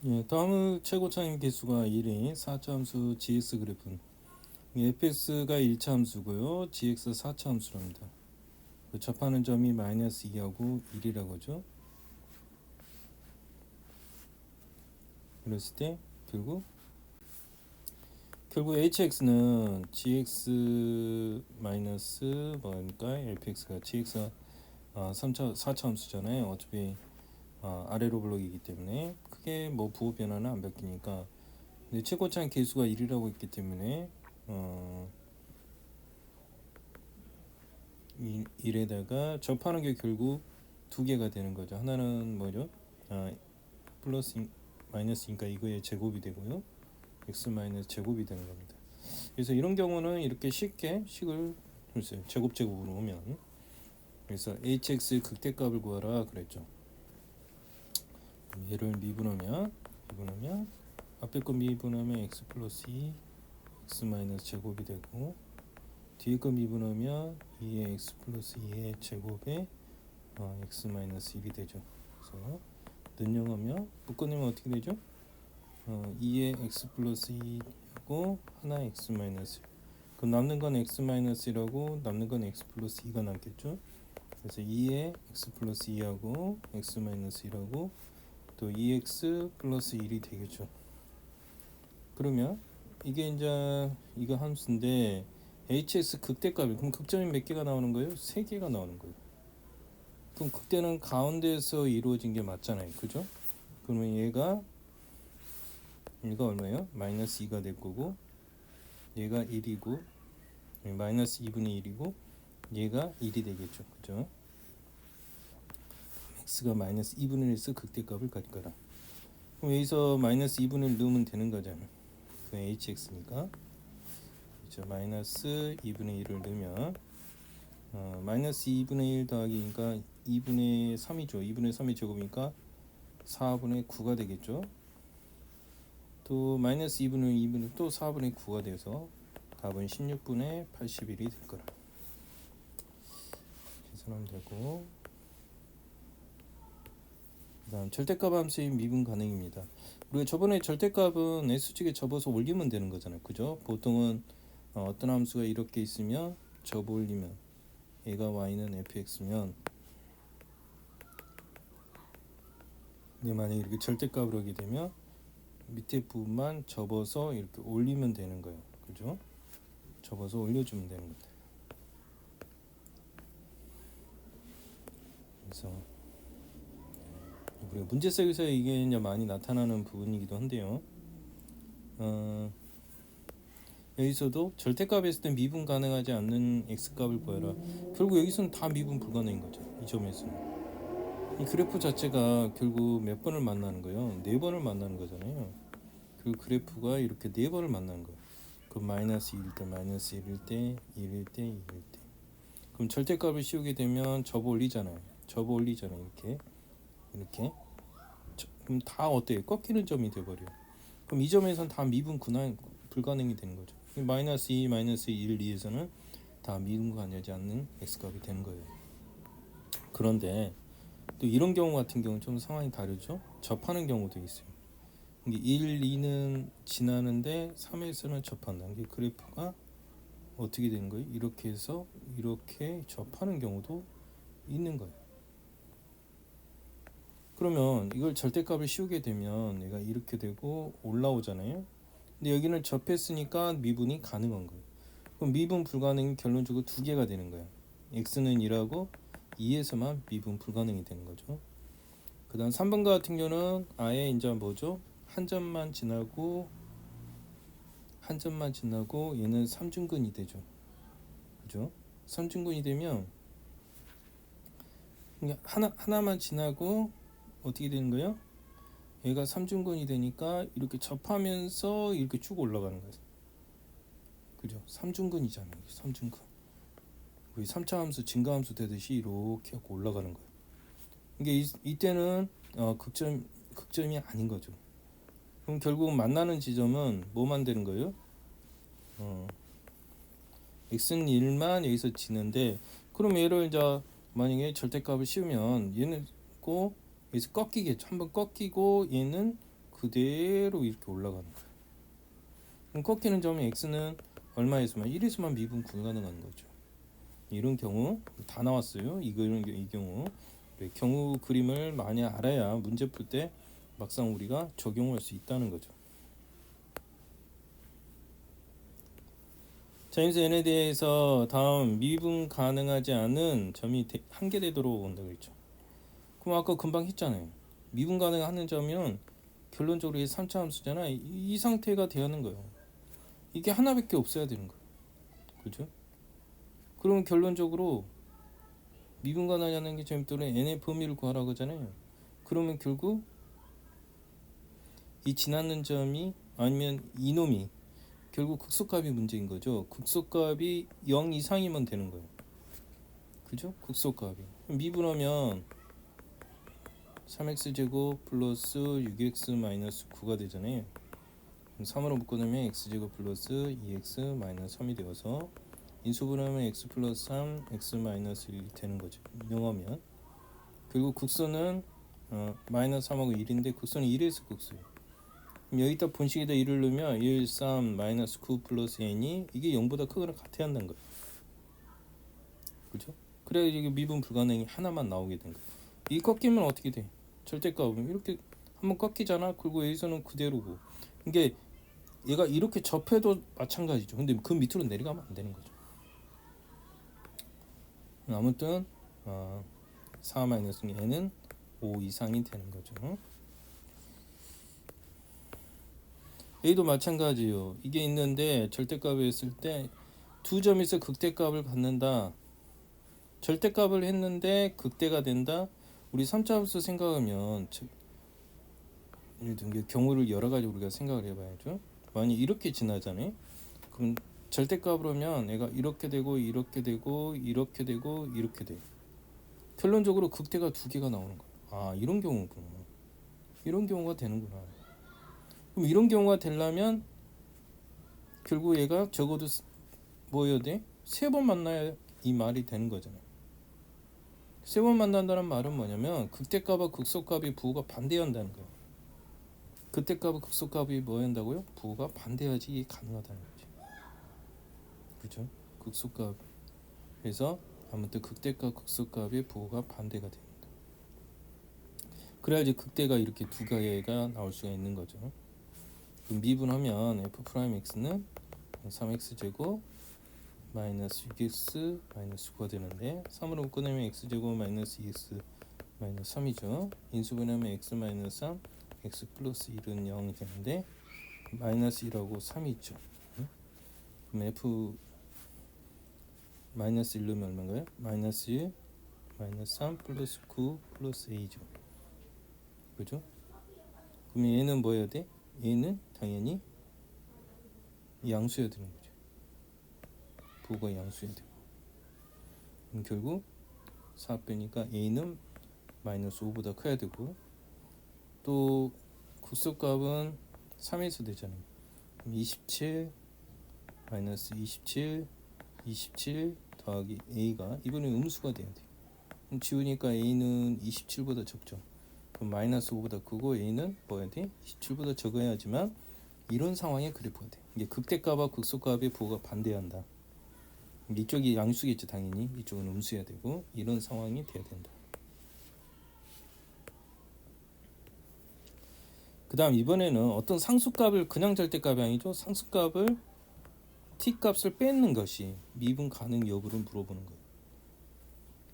예, 다음은 최고차임 개수가 1인 4차 함수 gx 그래프. fx가 1차 함수고요. gx 4차 함수랍니다. 접하는 점이 마이너스 2하고 1이라고 하죠. 그랬을 때 결국 hx는 gx 마이너스 뭐니까 fx가 gx가 4차 함수잖아요. 어차피 아래로 블록이기 때문에 크게 뭐 부호 변화는 안 바뀌니까. 근데 최고차임 개수가 1이라고 있기 때문에 1에다가 접하는 게 결국 두 개가 되는 거죠. 하나는 뭐죠? 플러스 마이너스니까 이거의 제곱이 되고요. x 마이너스 제곱이 되는 겁니다. 그래서 이런 경우는 이렇게 쉽게 식을 글쎄요, 제곱으로 오면, 그래서 hx 극대값을 구하라 그랬죠. 얘를 미분하면 앞에 거 미분하면 x 플러스 2 x 마이너스 제곱이 되고, 뒤에 거 미분하면 2의 x 플러스 2의 제곱에 x 마이너스 1이 되죠. 그래서 능용하면 묶어내면 어떻게 되죠? 2의 x 플러스 2하고 하나 x 마이너스 1. 그럼 남는 건 x 마이너스 1하고 남는 건 x 플러스 2가 남겠죠. 그래서 2의 x 플러스 2하고 x 마이너스 1하고 또 2x 플러스 1이 되겠죠. 그러면 이게 이제 이거 함수인데 hs 극대값이, 그럼 극점이 몇 개가 나오는 거예요? 3개가 나오는 거예요. 그럼 극대는 가운데에서 이루어진 게 맞잖아요. 그죠? 그러면 얘가 얼마예요? 마이너스 2가 될 거고, 얘가 1이고, 마이너스 2분의 1이고, 얘가 1이 되겠죠. 그죠? x가 마이너스 2분의 1에서 극대값을 가질 거라. 그럼 여기서 마이너스 2분의 1 넣으면 되는 거잖아요. 그 hx니까. 그렇죠? 마이너스 2분의 1을 넣으면 마이너스 2분의 1 더하기니까 2분의 3이죠. 2분의 3의 제곱이니까 4분의 9가 되겠죠. 또 마이너스 2분의 2분의 또 4분의 9가 돼서 답은 16분의 81이 될 거라. 계산하면 되고, 그 다음 절대값 함수의 미분 가능입니다. 우리가 저번에 절대값은 S축에 접어서 올리면 되는 거잖아요. 그죠? 보통은 어떤 함수가 이렇게 있으면 접어 올리면 얘가 y는 fx면, 근데 만약에 이렇게 절대값으로 하게 되면 밑에 부분만 접어서 이렇게 올리면 되는 거예요. 그죠? 접어서 올려주면 되는 겁니다. 그래서 우리가 문제석에서 이게 이제 많이 나타나는 부분이기도 한데요. 여기서도 절대값 했을 때 미분 가능하지 않는 x값을 구해라. 결국 여기서는 다 미분 불가능인 거죠. 이 점에서는. 이 그래프 자체가 결국 몇 번을 만나는 거예요? 4번을 만나는 거잖아요. 그 그래프가 이렇게 4번을 만나는 거예요. 그 마이너스 1일 때, 마이너스 1일 때, 1일 때, 2일 때. 그럼 절대값을 씌우게 되면 접어 올리잖아요. 이렇게. 그럼 다 어때요? 꺾이는 점이 돼버려요. 그럼 이 점에서는 다 미분 불가능이 되는 거죠. 마이너스 2, 마이너스 1, 2에서는 다 미분 가능하지 않는 x값이 되는 거예요. 그런데 또 이런 경우 같은 경우는 좀 상황이 다르죠. 접하는 경우도 있어요. 1, 2는 지나는데 3에서는 접한다. 이게 그래프가 어떻게 되는 거예요? 이렇게 해서 이렇게 접하는 경우도 있는 거예요. 그러면 이걸 절대값을 씌우게 되면 얘가 이렇게 되고 올라오잖아요. 근데 여기는 접했으니까 미분이 가능한 거예요. 그럼 미분 불가능이 결론적으로 두 개가 되는 거예요. x는 1하고 2에서만 미분 불가능이 되는 거죠. 그 다음 3번 같은 경우는 아예 이제 뭐죠? 한 점만 지나고 얘는 3중근이 되죠. 그죠? 3중근이 되면 하나만 지나고 어떻게 되는 거예요? 얘가 3중근이 되니까 이렇게 접하면서 이렇게 쭉 올라가는 거예요. 그죠? 3중근이잖아요. 3중근. 우리 3차 함수 증가함수 되듯이 이렇게 하고 올라가는 거예요. 이게 이때는 극점이 아닌 거죠. 그럼 결국 만나는 지점은 뭐만 되는 거예요? x는 1만 여기서 지는데, 그럼 얘를 이제 만약에 절대값을 씌우면 얘는 꼭 여기서 꺾이겠죠. 한번 꺾이고 얘는 그대로 이렇게 올라가는 거예요. 그럼 꺾이는 점이 x는 얼마에서만 1에서만 미분 불가능한 거죠. 이런 경우 다 나왔어요. 이 경우 경우 그림을 많이 알아야 문제 풀 때 막상 우리가 적용할 수 있다는 거죠. 자, 그래서 n에 대해서 다음 미분 가능하지 않은 점이 한계되도록 온다고 했죠. 그럼 아까 금방 했잖아요. 미분 가능한 점은 결론적으로 3차 함수잖아. 이 상태가 돼야 하는 거예요. 이게 하나밖에 없어야 되는 거예요. 그죠? 그러면 결론적으로 미분 가능하지 않은 게 점토록 n의 범위를 구하라고 하잖아요. 그러면 결국 이 지나는 점이 아니면 이놈이 결국 극소값이 문제인 거죠. 극소값이 0 이상이면 되는 거예요. 그죠? 극소값이. 미분하면 3x제곱 플러스 6x 마이너스 9가 되잖아요. 3으로 묶어놓으면 x제곱 플러스 2x 마이너스 3이 되어서 인수분하면 x 플러스 3 x 마이너스 1이 되는 거죠. 영어면 그리고 극소는 마이너스 3하고 1인데 극소는 1에서 극소예요. 그럼 여기다 본식에다 1을 넣으면 1, 3, 마이너스 9 플러스 n이 이게 0보다 크거나 같아야 한다는 거예요. 그죠? 그래야 이게 미분 불가능이 하나만 나오게 된 거예요. 이 꺾이면 어떻게 돼? 절대값은 이렇게 한번 꺾이잖아. 그리고 여기서는 그대로고. 이게 얘가 이렇게 접해도 마찬가지죠. 근데 그 밑으로 내려가면 안 되는 거죠. 아무튼 4-n은 5 이상이 되는 거죠. A도 마찬가지요. 이게 있는데 절대값을 했을 때 두 점에서 극대값을 갖는다. 절대값을 했는데 극대가 된다. 우리 3차 함수 생각하면 예를 들면 경우를 여러 가지 우리가 생각을 해봐야죠. 만약 이렇게 지나잖아요. 그럼 절대값으로 하면 얘가 이렇게 되고 이렇게 되고 이렇게 되고 이렇게 돼. 결론적으로 극대가 두 개가 나오는 거야. 아, 이런 경우구나. 이런 경우가 되는구나. 그럼 이런 경우가 되려면 결국 얘가 적어도 뭐여야 돼? 3번 만나야 이 말이 되는 거잖아요. 3번 만난다는 말은 뭐냐면 극대값과 극소값이 부호가 반대해야 한다는 거예요. 극대값과 극소값이 뭐 한다고요? 부호가 반대해야지 이게 가능하다는 거죠. 그죠? 극소값. 그래서 아무튼 극대값 극소값의 부호가 반대가 됩니다. 그래야지 극대가 이렇게 두 개가 나올 수가 있는 거죠. 그럼 미분하면 f'x는 3x제곱 마이너스 6x 마이너스 9가 되는데 3으로 묶어내면 x제곱 마이너스 2x 마이너스 3이죠. 인수분하면 x 마이너스 3 x 플러스 1은 0이 되는데 마이너스 1하고 3이 있죠. 그럼 f 마이너스 1 넣으면 얼마인가요? 마이너스 1 마이너스 3 플러스 9 플러스 a죠. 그죠? 그럼 얘는 뭐 해야 돼? 얘는 당연히 양수여야 되는 거죠. 부호가 양수여야 되고. 그럼 결국 4 빼니까 a는 마이너스 5보다 커야 되고 또 극소값은 3에서 되잖아요. 그럼 27 마이너스 27 27 더하기 a가 이번에 음수가 돼야 돼. 그럼 지우니까 a는 27보다 적죠. 그럼 마이너스 5보다 크고 a는 뭐야 돼? 27보다 적어야지만 이런 상황에 그래프가 돼. 이게 극대값과 극소값의 부호가 반대해야 한다. 이쪽이 양수겠죠 당연히. 이쪽은 음수여야 되고 이런 상황이 돼야 된다. 그 다음 이번에는 어떤 상수값을 그냥 절대값이 아니죠. 상수값을 t값을 뺏는 것이 미분 가능 여부를 물어보는 거예요.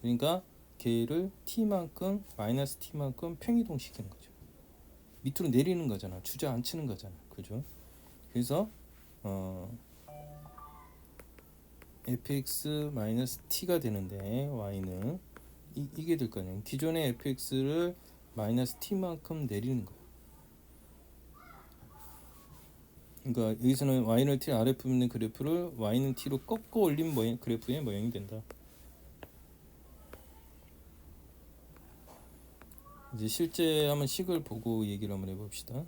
그러니까 걔를 t만큼 마이너스 t만큼 평이동시키는 거죠. 밑으로 내리는 거잖아. 주저앉히는 거잖아. 그죠? 그래서 fx 마이너스 t가 되는데 y는 이게 될 거 아니에요. 기존의 fx를 마이너스 t만큼 내리는 거예요. 그러니까 여기서는 y는 t 아래 부분 있는 그래프를 y는 t로 꺾어 올린 그래프의 모양이 된다. 이제 실제 한번 식을 보고 얘기를 한번 해봅시다.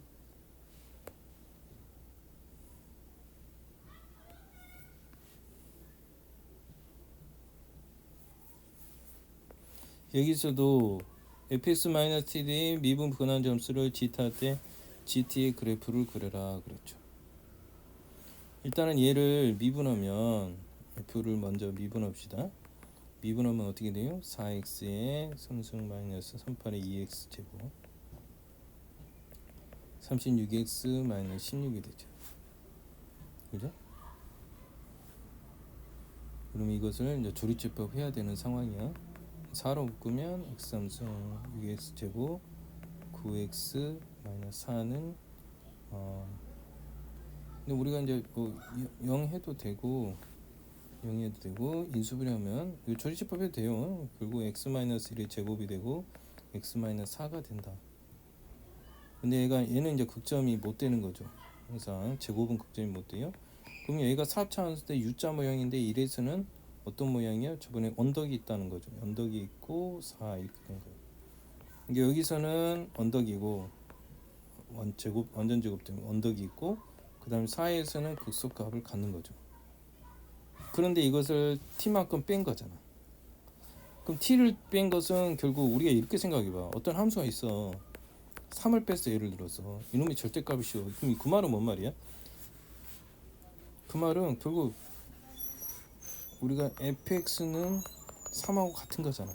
여기서도 fx-t의 미분 분한 점수를 지타 때 GT의 그래프를 그려라 그랬죠. 일단은 얘를 미분하면 F를 먼저 미분합시다. 미분하면 어떻게 돼요? 4x에 3승 마이너스 3팔의 2x 제곱 36x 마이너스 16이 되죠. 그죠? 그럼 이것을 이제 조리제법 해야 되는 상황이야. 4로 묶으면 x 3승 6x 제곱 9x 마이너스 4는 근데 우리가 이제 뭐 0 해도 되고 0 해도 되고 인수분해하면 이 조리제법 해도 돼요. 결국 x 마이너스 1의 제곱이 되고 x 마이너스 4가 된다. 근데 얘는 이제 극점이 못 되는 거죠. 항상 제곱은 극점이 못 돼요. 그럼 얘가 4차원수 때 U자 모양인데 1에서는 어떤 모양이야? 저번에 언덕이 있다는 거죠. 언덕이 있고 4 이렇게 된 거예요. 이게 여기서는 언덕이고 완전 제곱 때문에 언덕이 있고 그 다음에 4에서는 극소값을 갖는 거죠. 그런데 이것을 t만큼 뺀 거잖아. 그럼 t를 뺀 것은 결국 우리가 이렇게 생각해봐. 어떤 함수가 있어. 3을 뺐어. 예를 들어서 이놈이 절대값이 쉬워. 그럼 그 말은 뭔 말이야? 그 말은 결국 우리가 fx는 3하고 같은 거잖아.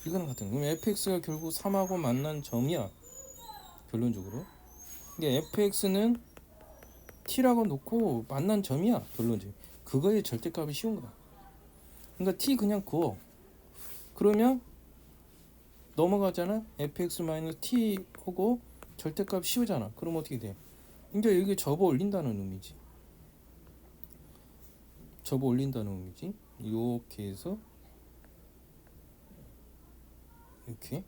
이거는 같은 거. 그럼 fx가 결국 3하고 만난 점이야. 결론적으로. 이게 fx는 t라고 놓고 만난 점이야. 결론적으로. 그거의 절대값이 쉬운 거야. 그러니까 t 그냥 그어. 그러면 넘어가잖아. fx-t 하고 절대값 씌우잖아. 그럼 어떻게 돼? 이제 여기 접어 올린다는 의미지. 접어 올린다는 의미지. 이렇게 해서 이렇게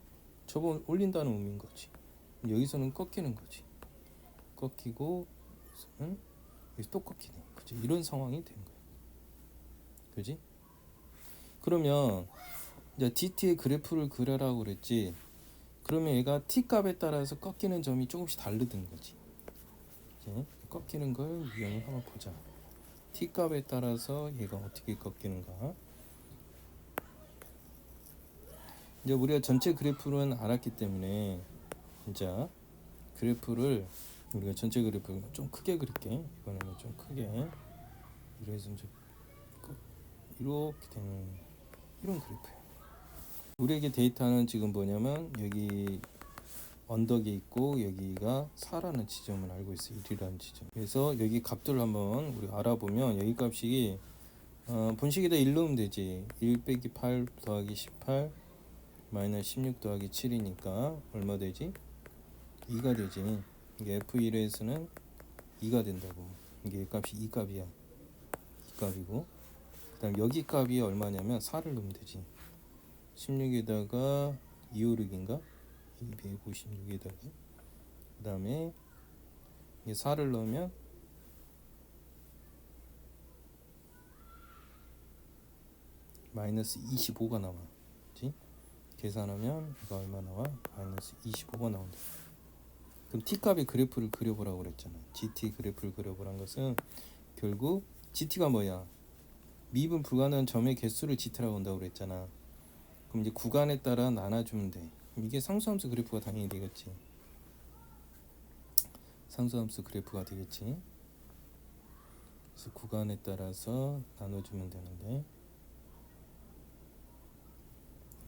접어 올린다는 의미인 거지. 여기서는 꺾이는 거지. 꺾이고 여기서는 여기서 또 꺾이네. 그치? 이런 상황이 된 거야. 그지? 그러면 이제 DT의 그래프를 그려라고 그랬지. 그러면 얘가 t 값에 따라서 꺾이는 점이 조금씩 다르다는 거지. 이제 꺾이는 걸 유형을 한번 보자. t 값에 따라서 얘가 어떻게 꺾이는가. 이제 우리가 전체 그래프는 알았기 때문에 이제 그래프를 우리가 전체 그래프를 좀 크게 그릴게. 이번에는 좀 크게. 이래서 이제 이렇게 되는 이런 그래프예요. 우리에게 데이터는 지금 뭐냐면 여기 언덕이 있고 여기가 4라는 지점을 알고 있어요. 1이라는 지점. 그래서 여기 값들을 한번 우리 알아보면 여기 값이 분식에다 1 넣으면 되지. 1 빼기 8 더하기 18 마이너스 16 더하기 7이니까 얼마 되지? 2가 되지. 이게 F1에서는 2가 된다고. 이게 값이 2값이야. 2값이고 그 다음 여기 값이 얼마냐면 4를 넣으면 되지. 16에다가 256인가? 256에다가 그 다음에 4를 넣으면 마이너스 25가 나와. 그치? 계산하면 이거 얼마 나와? 마이너스 25가 나온다. 그럼 t값의 그래프를 그려보라고 그랬잖아. gt 그래프를 그려보란 것은 결국 gt가 뭐야? 미분 불가능한 점의 개수를 gt라고 한다고 그랬잖아. 그럼 이제 구간에 따라 나눠주면 돼. 이게 상수함수 그래프가 당연히 되겠지. 상수함수 그래프가 되겠지. 그래서 구간에 따라서 나눠주면 되는데,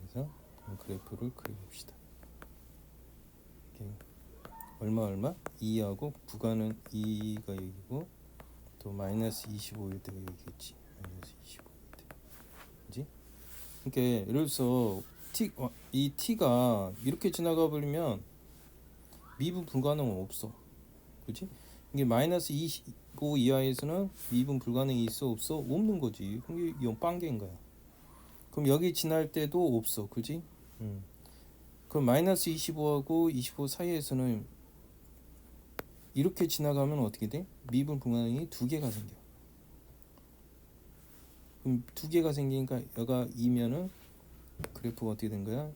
그래서 그래프를 그려봅시다. 이렇게 얼마 2하고 구간은 2가 여기고 또 마이너스 25일 때가 여기겠지. 마이너스 25일 때. 그지? 그러니까 예를 들어서 이 t가 이렇게 지나가 버리면 미분 불가능은 없어. 그지? 이게 마이너스 25 이하에서는 미분 불가능이 있어 없어? 없는 거지. 그럼 이건 빵개인 거야. 그럼 여기 지날 때도 없어. 그지? 그럼 마이너스 25하고 25 사이에서는 이렇게 지나가면 어떻게 돼? 미분 불가능이 2개가 생겨. 그럼 2개가 생기니까 여가 2면은 그래프가 어떻게 된 거야?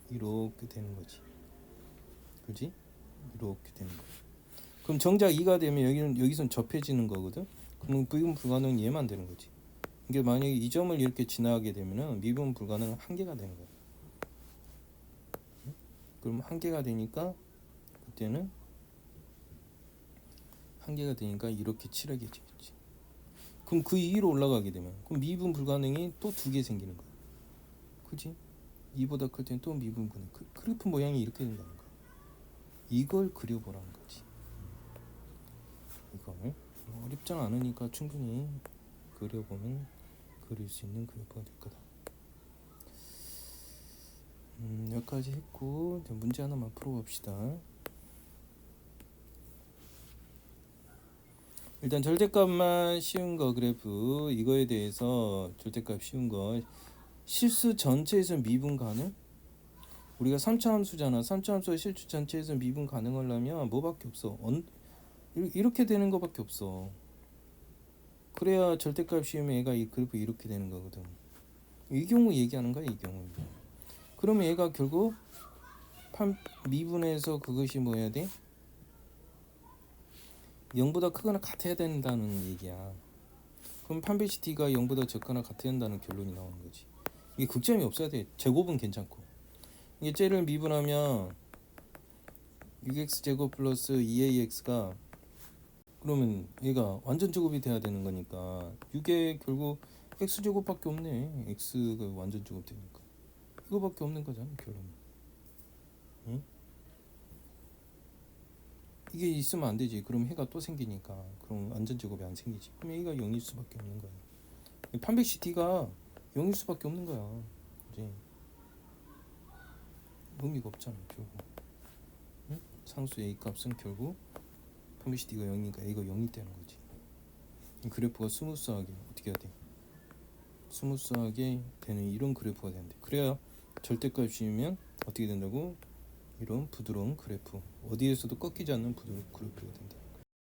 이렇게 되는 거지. 그지? 이렇게 되는 거야. 그럼 정작 2가 되면 여기선 접해지는 거거든. 그럼 미분 불가능은 얘만 되는 거지. 이게 만약에 이 점을 이렇게 지나가게 되면은 미분 불가능은 1개가 되는 거야. 그럼 1개가 되니까 때는 한계가 되니까 이렇게 칠하게지겠지. 그럼 그 위로 올라가게 되면 그럼 미분 불가능이 또 두 개 생기는 거야. 그지? 2보다 클 때는 또 미분 불가능. 그래프 모양이 이렇게 된다는 거야. 이걸 그려보라는 거지. 이걸 어렵지 않으니까 충분히 그려보면 그릴 수 있는 그래프가 될 거다. 여기까지 했고 이제 문제 하나만 풀어봅시다. 일단 절대값만 쉬운 거 그래프 이거에 대해서 절대값 쉬운 거 실수 전체에서 미분 가능? 우리가 3차 함수잖아. 3차 함수의 실수 전체에서 미분 가능하려면 뭐밖에 없어. 이렇게 되는 거밖에 없어. 그래야 절대값 쉬우면 얘가 이 그래프 이렇게 되는 거거든. 이 경우 얘기하는 거야, 이 경우. 그러면 얘가 결국 미분에서 그것이 뭐 해야 돼? 0보다 크거나 같아야 된다는 얘기야. 그럼 판별식 t가 0보다 적거나 같아야 한다는 결론이 나오는 거지. 이게 극점이 없어야 돼. 제곱은 괜찮고. 이게 쟤를 미분하면 6x 제곱 플러스 2ax가 그러면 얘가 완전 제곱이 돼야 되는 거니까 6에 결국 x 제곱밖에 없네. x가 완전 제곱 되니까 이거밖에 없는 거잖아 결론이. 응? 이게 있으면 안 되지. 그럼 해가 또 생기니까 그럼 완전 제곱이 안 생기지. 그럼 얘가 0일 수밖에 없는 거야. 판별식 t가 0일 수밖에 없는 거야. 그지? 의미가 없잖아 결국. 응? 상수 a 값은 결국 판별식 t가 0이니까 a가 0이 되는 거지. 그래프가 스무스하게 어떻게 해야 돼? 스무스하게 되는 이런 그래프가 되는데 그래야 절대값이면 어떻게 된다고? 이런 부드러운 그래프 어디에서도 꺾이지 않는 부드러운 그래프가 된다.